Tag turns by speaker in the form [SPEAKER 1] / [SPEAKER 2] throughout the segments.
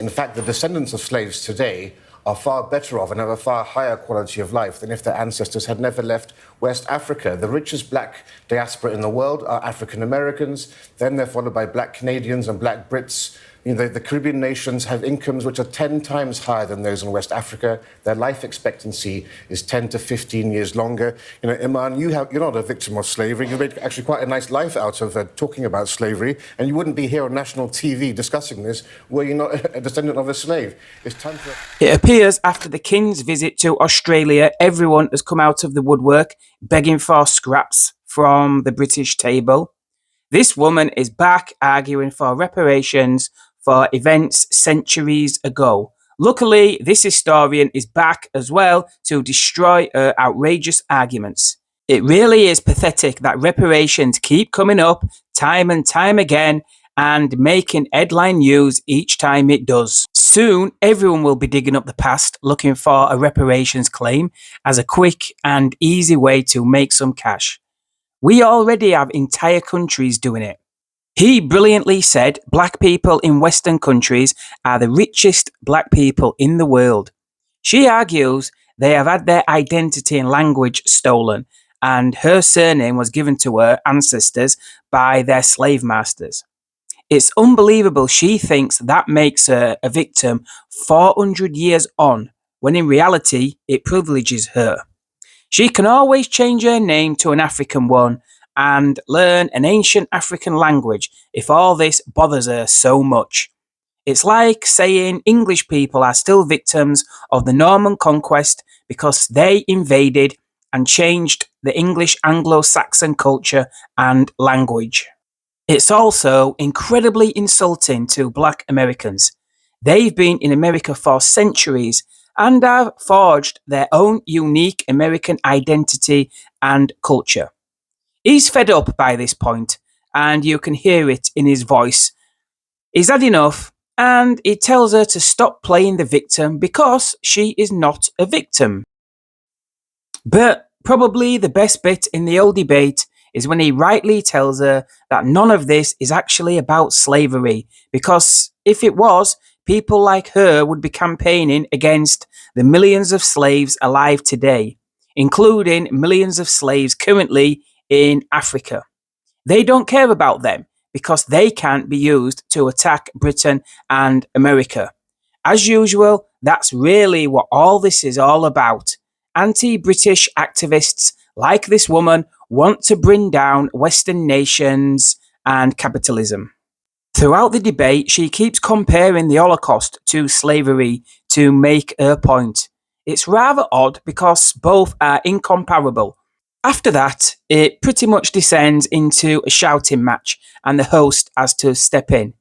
[SPEAKER 1] In fact, the descendants of slaves today are far better off and have a far higher quality of life than if their ancestors had never left West Africa. The richest black diaspora in the world are African Americans. Then they're followed by black Canadians and black Brits. You know, the Caribbean nations have incomes which are 10 times higher than those in West Africa. Their life expectancy is 10 to 15 years longer. You know, Iman, you're not a victim of slavery. You made actually quite a nice life out of talking about slavery, and you wouldn't be here on national TV discussing this were you not a descendant of a slave. It's time for...
[SPEAKER 2] It appears after the King's visit to Australia, everyone has come out of the woodwork begging for scraps from the British table. This woman is back arguing for reparations for events centuries ago. Luckily, this historian is back as well to destroy her outrageous arguments. It really is pathetic that reparations keep coming up time and time again and making headline news each time it does. Soon, everyone will be digging up the past looking for a reparations claim as a quick and easy way to make some cash. We already have entire countries doing it. He brilliantly said black people in Western countries are the richest black people in the world. She argues they have had their identity and language stolen, and her surname was given to her ancestors by their slave masters. It's unbelievable she thinks that makes her a victim 400 years on, when in reality it privileges her. She can always change her name to an African one and learn an ancient African language if all this bothers her so much. It's like saying English people are still victims of the Norman conquest because they invaded and changed the English Anglo-Saxon culture and language. It's also incredibly insulting to black Americans. They've been in America for centuries and have forged their own unique American identity and culture. He's fed up by this point, and you can hear it in his voice. He's had enough, and he tells her to stop playing the victim because she is not a victim. But probably the best bit in the whole debate is when he rightly tells her that none of this is actually about slavery, because if it was, people like her would be campaigning against the millions of slaves alive today, including millions of slaves currently in Africa. They don't care about them because they can't be used to attack Britain and America. As usual, that's really what all this is all about. Anti-British activists like this woman want to bring down Western nations and capitalism. Throughout the debate, she keeps comparing the Holocaust to slavery to make her point. It's rather odd because both are incomparable. After that, it pretty much descends into a shouting match and the host has to step in.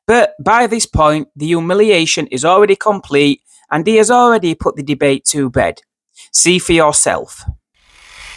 [SPEAKER 2] But by this point, the humiliation is already complete and he has already put the debate to bed. See for yourself.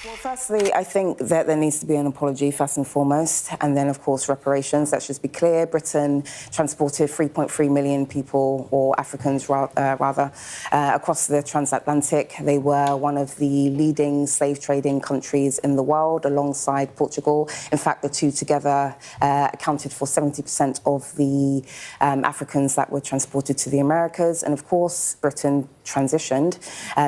[SPEAKER 3] Well, firstly, I think that there needs to be an apology, first and foremost, and then, of course, reparations. Let's just be clear. Britain transported 3.3 million people, or Africans rather, across the transatlantic. They were one of the leading slave trading countries in the world, alongside Portugal. In fact, the two together accounted for 70% of the Africans that were transported to the Americas. And, of course, Britain transitioned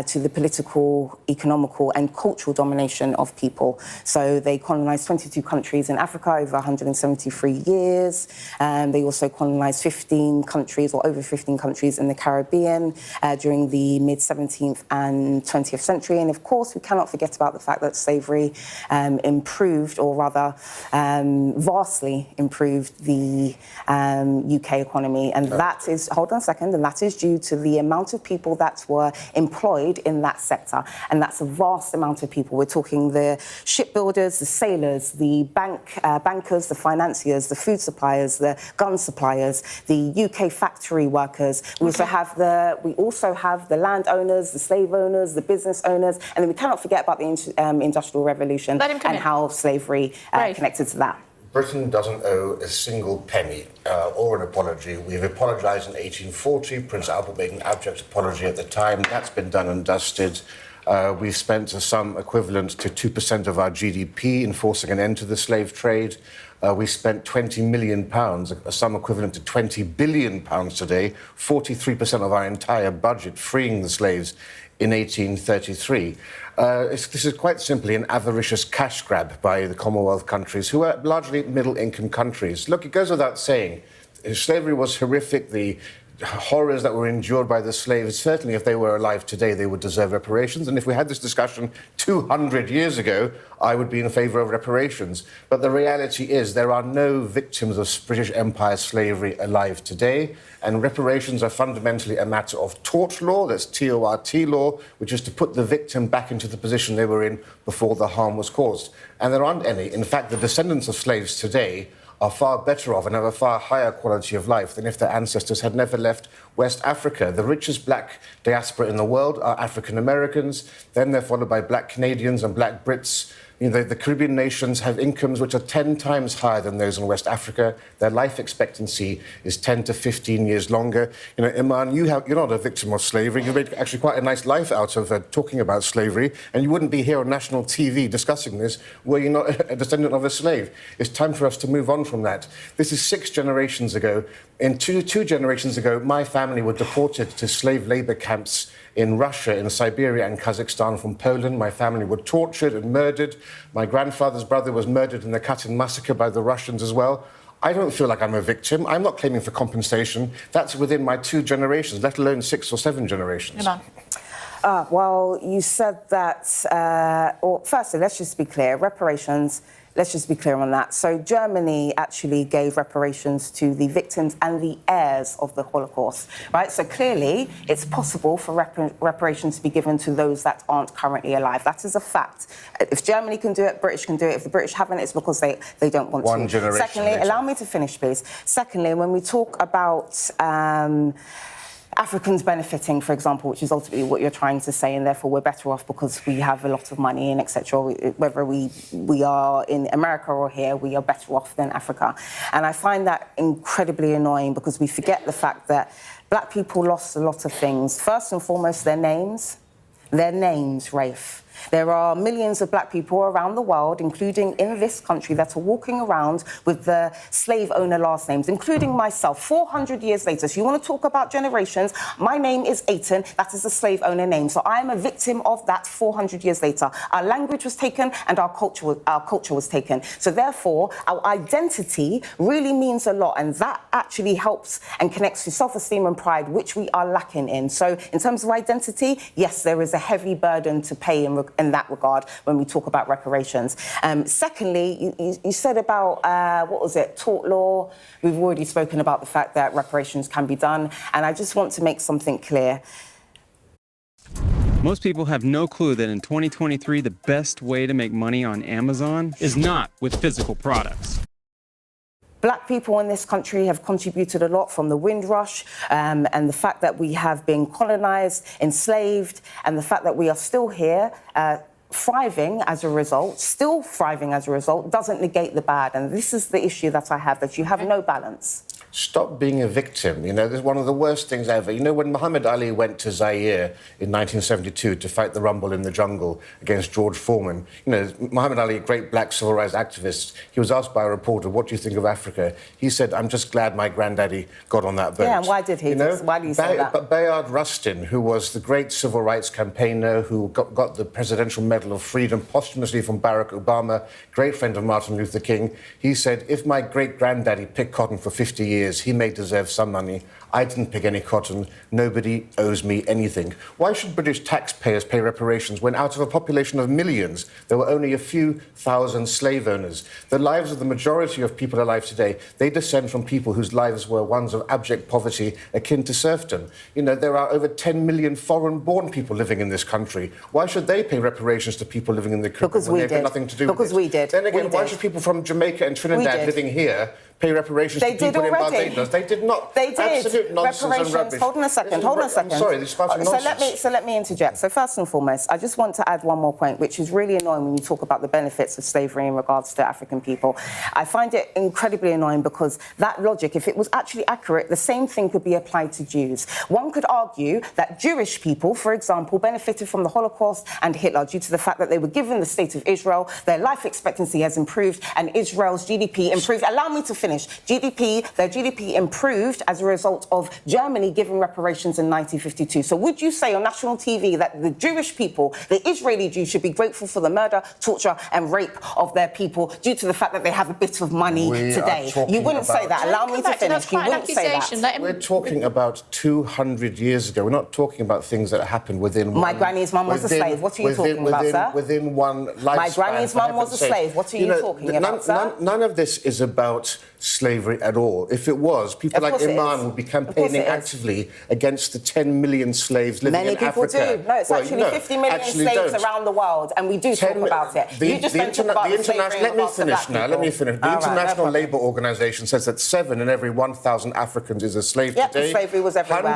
[SPEAKER 3] to the political, economical and cultural domination of people. So they colonized 22 countries in Africa over 173 years. They also colonized 15 countries or over 15 countries in the Caribbean during the mid-17th and 20th century. And of course, we cannot forget about the fact that slavery improved, or rather vastly improved the UK economy. And that is, hold on a second, and that is due to the amount of people that were employed in that sector. And that's a vast amount of people. We're talking the shipbuilders, the sailors, the bankers, the financiers, the food suppliers, the gun suppliers, the UK factory workers. We also have the landowners, the slave owners, the business owners, and then we cannot forget about the Industrial Revolution and how slavery connected to that.
[SPEAKER 1] Britain doesn't owe a single penny or an apology. We've apologised in 1840. Prince Albert made an abject apology at the time. That's been done and dusted. We've spent a sum equivalent to 2% of our GDP enforcing an end to the slave trade. we spent £20 million, a sum equivalent to £20 billion today, 43% of our entire budget, freeing the slaves in 1833. This is quite simply an avaricious cash grab by the Commonwealth countries, who are largely middle-income countries. Look, it goes without saying, slavery was horrific. The horrors that were endured by the slaves, certainly if they were alive today, they would deserve reparations. And if we had this discussion 200 years ago, I would be in favour of reparations. But the reality is there are no victims of British Empire slavery alive today. And reparations are fundamentally a matter of tort law, that's T-O-R-T law, which is to put the victim back into the position they were in before the harm was caused. And there aren't any. In fact, the descendants of slaves today are far better off and have a far higher quality of life than if their ancestors had never left West Africa. The richest black diaspora in the world are African Americans, then they're followed by black Canadians and black Brits. You know, the Caribbean nations have incomes which are 10 times higher than those in West Africa. Their life expectancy is 10 to 15 years longer. You know, Iman, you're not a victim of slavery. You made actually quite a nice life out of talking about slavery, and you wouldn't be here on national TV discussing this were you not a descendant of a slave. It's time for us to move on from that. This is 6 generations ago. In two generations ago, my family were deported to slave labour camps in Russia, in Siberia and Kazakhstan from Poland. My family were tortured and murdered. My grandfather's brother was murdered in the Katyn massacre by the Russians as well. I don't feel like I'm a victim. I'm not claiming for compensation. That's within my 2 generations, let alone 6 or 7 generations.
[SPEAKER 3] Well, you said that, firstly, let's just be clear, reparations, let's just be clear on that. So Germany actually gave reparations to the victims and the heirs of the Holocaust, right? So clearly, it's possible for reparations to be given to those that aren't currently alive. That is a fact. If Germany can do it, British can do it. If the British haven't, it's because they don't want to.
[SPEAKER 1] One generation
[SPEAKER 3] Secondly,
[SPEAKER 1] later.
[SPEAKER 3] allow me to finish, please. Secondly, when we talk about Africans benefiting, for example, which is ultimately what you're trying to say, and therefore we're better off because we have a lot of money and etc. Whether we are in America or here, we are better off than Africa. And I find that incredibly annoying because we forget the fact that black people lost a lot of things. First and foremost, their names, Rafe. There are millions of black people around the world, including in this country, that are walking around with the slave owner last names, including myself, 400 years later. So you want to talk about generations? My name is Aiton. That is a slave owner name. So I am a victim of that 400 years later. Our language was taken and our culture was taken. So therefore, our identity really means a lot. And that actually helps and connects to self-esteem and pride, which we are lacking in. So in terms of identity, yes, there is a heavy burden to pay in that regard when we talk about reparations. Secondly, you said about, tort law. We've already spoken about the fact that reparations can be done. And I just want to make something clear.
[SPEAKER 4] Most people have no clue that in 2023, the best way to make money on Amazon is not with physical products.
[SPEAKER 3] Black people in this country have contributed a lot from the Windrush and the fact that we have been colonised, enslaved, and the fact that we are still here thriving as a result, doesn't negate the bad. And this is the issue that I have, that you have no balance.
[SPEAKER 1] Stop being a victim. You know, this is one of the worst things ever. You know, when Muhammad Ali went to Zaire in 1972 to fight the rumble in the jungle against George Foreman, you know, Muhammad Ali, a great black civil rights activist, he was asked by a reporter, what do you think of Africa? He said, I'm just glad my granddaddy got on that boat.
[SPEAKER 3] Yeah, and why did he? Why do you say that?
[SPEAKER 1] But Bayard Rustin, who was the great civil rights campaigner who got the Presidential Medal of Freedom posthumously from Barack Obama, great friend of Martin Luther King, he said, if my great-granddaddy picked cotton for 50 years, he may deserve some money. I didn't pick any cotton. Nobody owes me anything. Why should British taxpayers pay reparations when out of a population of millions, there were only a few thousand slave owners? The lives of the majority of people alive today, they descend from people whose lives were ones of abject poverty akin to serfdom. You know, there are over 10 million foreign-born people living in this country. Why should they pay reparations to people living in the Caribbean when they've got nothing to do with it?
[SPEAKER 3] Because we did.
[SPEAKER 1] Then again, why should people from Jamaica and Trinidad living here pay reparations
[SPEAKER 3] They
[SPEAKER 1] to people
[SPEAKER 3] did
[SPEAKER 1] in
[SPEAKER 3] already.
[SPEAKER 1] Barbados. They did not.
[SPEAKER 3] They did.
[SPEAKER 1] Absolute nonsense
[SPEAKER 3] Reparations.
[SPEAKER 1] and rubbish.
[SPEAKER 3] Hold on a second.
[SPEAKER 1] I'm sorry, this is nonsense.
[SPEAKER 3] So let me interject. So first and foremost, I just want to add one more point, which is really annoying when you talk about the benefits of slavery in regards to African people. I find it incredibly annoying because that logic, if it was actually accurate, the same thing could be applied to Jews. One could argue that Jewish people, for example, benefited from the Holocaust and Hitler due to the fact that they were given the state of Israel, their life expectancy has improved, and Israel's GDP improved. Allow me to finish. Their GDP improved as a result of Germany giving reparations in 1952. So would you say on national TV that the Jewish people, the Israeli Jews, should be grateful for the murder, torture and rape of their people due to the fact that they have a bit of money today? You wouldn't say that. Allow me to finish. You wouldn't say that.
[SPEAKER 1] We're talking about 200 years ago. We're not talking about things that happened within
[SPEAKER 3] My granny's mum was a slave. What are you talking about, sir?
[SPEAKER 1] Within one lifespan.
[SPEAKER 3] My granny's mum was a slave. What are you talking about, sir?
[SPEAKER 1] None of this is about slavery at all. If it was, people like Iman would be campaigning actively against the 10 million slaves living in Africa.
[SPEAKER 3] Many people do. No, it's actually 50 million slaves around the world, and we do talk about it. You just don't talk about the slavery.
[SPEAKER 1] Let me finish now. Let me finish. The International Labour Organization says that 7 in every 1,000 Africans is a slave today.
[SPEAKER 3] Slavery was everywhere,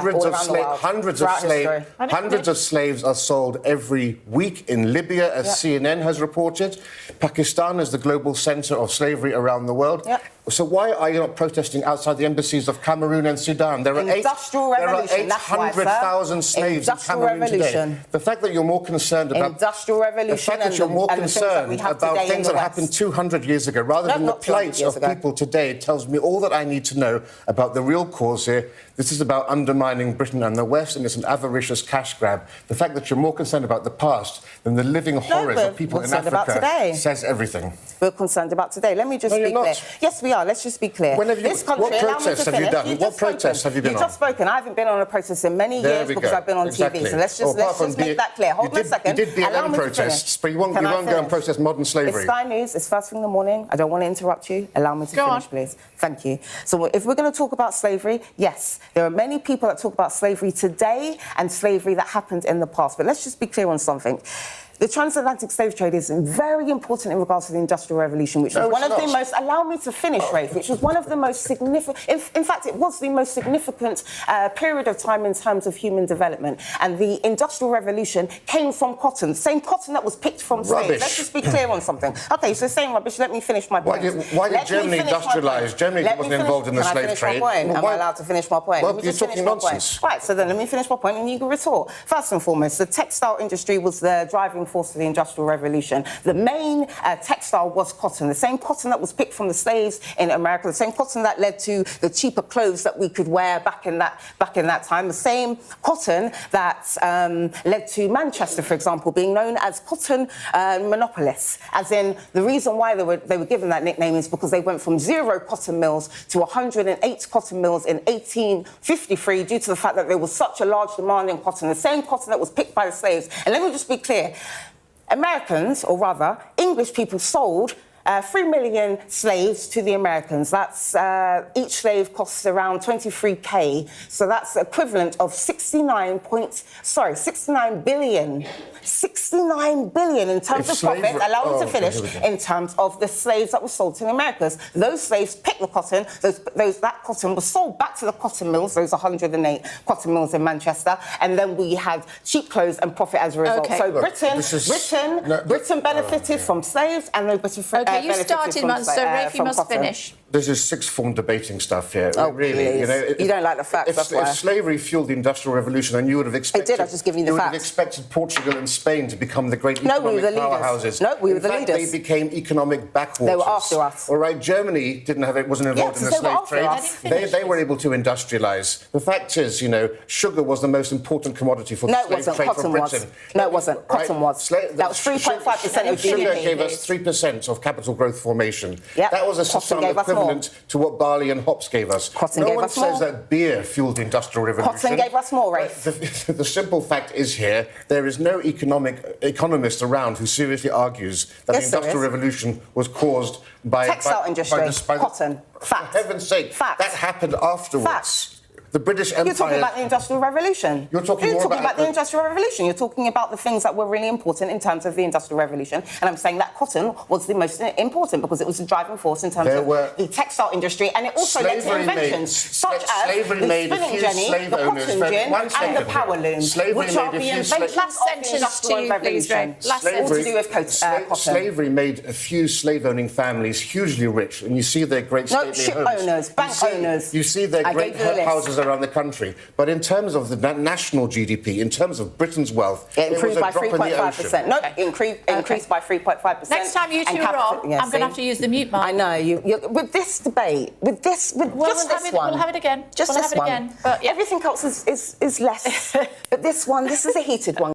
[SPEAKER 1] Hundreds of slaves are sold every week in Libya, as CNN has reported. Pakistan is the global centre of slavery around the world. So why are you not protesting outside the embassies of Cameroon and Sudan? There are 800,000 slaves in Cameroon today. The fact that you're more concerned about
[SPEAKER 3] Industrial Revolution,
[SPEAKER 1] the fact that you're more concerned about things that happened 200 years ago rather than the plight of people today tells me all that I need to know about the real cause here. This is about undermining Britain and the West, and it's an avaricious cash grab. The fact that you're more concerned about the past than the living horrors of people in Africa says everything.
[SPEAKER 3] We're concerned about today. Let me just be clear. Yes, we are. Let's just be clear.
[SPEAKER 1] What protests have you done? What protests have you been on?
[SPEAKER 3] You've just spoken. I haven't been on a protest in many years because I've been on TV. So let's just make that clear. Hold on a second.
[SPEAKER 1] You did BLM protests, but you won't go and protest modern slavery.
[SPEAKER 3] It's Sky News. It's first thing in the morning. I don't want to interrupt you. Allow me to finish, please. Thank you. So if we're going to talk about slavery, yes, there are many people that talk about slavery today and slavery that happened in the past. But let's just be clear on something. The transatlantic slave trade is very important in regards to the Industrial Revolution, which was one of the most... Allow me to finish, Rafe, which was one of the most significant... In fact, it was the most significant period of time in terms of human development. And the Industrial Revolution came from cotton, the same cotton that was picked from slaves. Let's just be clear on something. OK, so saying rubbish, let me finish my point.
[SPEAKER 1] Why did Germany industrialise? Germany wasn't involved in the slave trade.
[SPEAKER 3] Am I allowed to finish my point?
[SPEAKER 1] Well, you're talking nonsense.
[SPEAKER 3] Right, so then let me finish my point and you can retort. First and foremost, the textile industry was the driving force of the Industrial Revolution. The main textile was cotton, the same cotton that was picked from the slaves in America, the same cotton that led to the cheaper clothes that we could wear back in that time, the same cotton that led to Manchester, for example, being known as cotton monopolists. As in, the reason why they were given that nickname is because they went from 0 cotton mills to 108 cotton mills in 1853 due to the fact that there was such a large demand in cotton, the same cotton that was picked by the slaves. And let me just be clear. Americans, or rather, English people sold 3 million slaves to the Americans. That's each slave costs around 23k. So that's equivalent of 69 billion. 69 billion in terms of profit. Allow me to finish. In terms of the slaves that were sold to the Americans, those slaves picked the cotton. That cotton was sold back to the cotton mills. Those 108 cotton mills in Manchester, and then we had cheap clothes and profit as a result.
[SPEAKER 5] Okay.
[SPEAKER 3] So Britain benefited from slaves, and Britain
[SPEAKER 5] you started, so Rafe, you must finish.
[SPEAKER 1] This is sixth form debating stuff here.
[SPEAKER 3] Oh,
[SPEAKER 1] really?
[SPEAKER 3] You don't like the facts, that's why.
[SPEAKER 1] If slavery fueled the Industrial Revolution, then you would have expected...
[SPEAKER 3] It did, I've just given you the facts.
[SPEAKER 1] You would have expected Portugal and Spain to become the great economic powerhouses.
[SPEAKER 3] No, we were the leaders.
[SPEAKER 1] In fact, they became economic backwaters.
[SPEAKER 3] They were after us.
[SPEAKER 1] All right, Germany wasn't involved in the slave trade. They were able to industrialise. The fact is, sugar was the most important commodity for the slave trade for Britain.
[SPEAKER 3] No, it wasn't. Cotton was. That was 3.5% of GDP.
[SPEAKER 1] Sugar gave us 3% of capital growth formation.
[SPEAKER 3] Yep.
[SPEAKER 1] That was a sum equivalent to what barley and hops gave us.
[SPEAKER 3] Cotton gave us more.
[SPEAKER 1] No one says that beer fueled the Industrial Revolution.
[SPEAKER 3] Cotton gave us more, Rafe.
[SPEAKER 1] The simple fact is here, there is no economist around who seriously argues that the Industrial Revolution was caused by...
[SPEAKER 3] Textile industry, cotton. Fact.
[SPEAKER 1] For heaven's sake, that happened afterwards.
[SPEAKER 3] Fact.
[SPEAKER 1] The British Empire...
[SPEAKER 3] You're talking about the Industrial Revolution.
[SPEAKER 1] You're talking
[SPEAKER 3] about the Industrial Revolution. You're talking about the things that were really important in terms of the Industrial Revolution. And I'm saying that cotton was the most important because it was the driving force in terms of the textile industry, and it also led to inventions such as the spinning jenny, the cotton gin, and the power loom, which are the inventions of the Industrial Revolution. All to do with cotton.
[SPEAKER 1] Slavery made a few slave-owning families hugely rich, and you see their great stately
[SPEAKER 3] ship
[SPEAKER 1] homes.
[SPEAKER 3] owners, bank owners.
[SPEAKER 1] You see their great houses around the country. But in terms of the national GDP, in terms of Britain's wealth,
[SPEAKER 3] it improved by
[SPEAKER 1] 3.5%.
[SPEAKER 3] No, increased by 3.5%.
[SPEAKER 5] Next time you two are on, I'm going to have to use the mute mic.
[SPEAKER 3] I know. You with this debate, with just this one.
[SPEAKER 5] We'll have it again.
[SPEAKER 3] Just
[SPEAKER 5] we'll
[SPEAKER 3] this
[SPEAKER 5] have it
[SPEAKER 3] one.
[SPEAKER 5] again. But
[SPEAKER 3] everything else is less. But this one, this is a heated one.